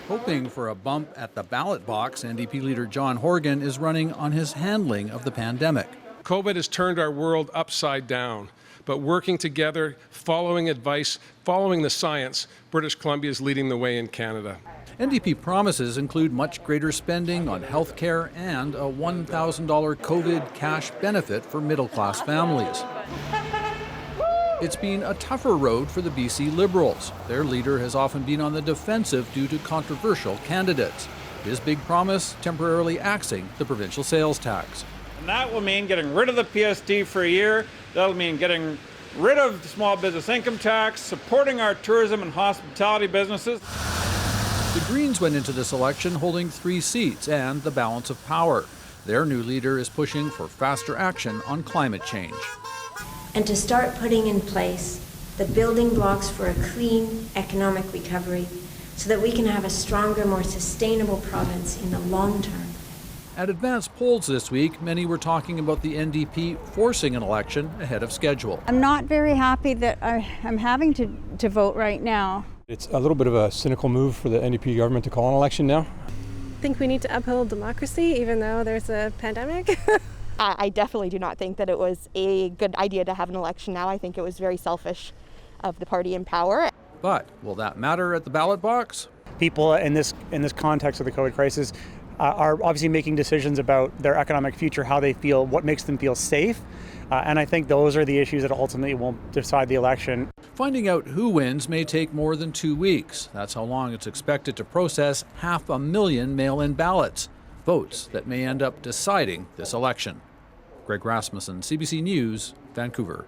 Hoping for a bump at the ballot box, NDP leader John Horgan is running on his handling of the pandemic. COVID has turned our world upside down, but working together, following advice, following the science, British Columbia is leading the way in Canada. NDP promises include much greater spending on health care and a $1,000 COVID cash benefit for middle-class families. It's been a tougher road for the BC Liberals. Their leader has often been on the defensive due to controversial candidates. His big promise, temporarily axing the provincial sales tax. And that will mean getting rid of the PSD for a year. That'll mean getting rid of the small business income tax, supporting our tourism and hospitality businesses. The Greens went into this election holding 3 seats and the balance of power. Their new leader is pushing for faster action on climate change. And to start putting in place the building blocks for a clean economic recovery so that we can have a stronger, more sustainable province in the long term. At advanced polls this week, many were talking about the NDP forcing an election ahead of schedule. I'm not very happy that I'm having to vote right now. It's a little bit of a cynical move for the NDP government to call an election now. I think we need to uphold democracy even though there's a pandemic. I definitely do not think that it was a good idea to have an election now. I think it was very selfish of the party in power. But will that matter at the ballot box? People in this context of the COVID crisis are obviously making decisions about their economic future, how they feel, what makes them feel safe. And I think those are the issues that ultimately will decide the election. Finding out who wins may take more than 2 weeks. That's how long it's expected to process 500,000 mail-in ballots, votes that may end up deciding this election. Greg Rasmussen, CBC News, Vancouver.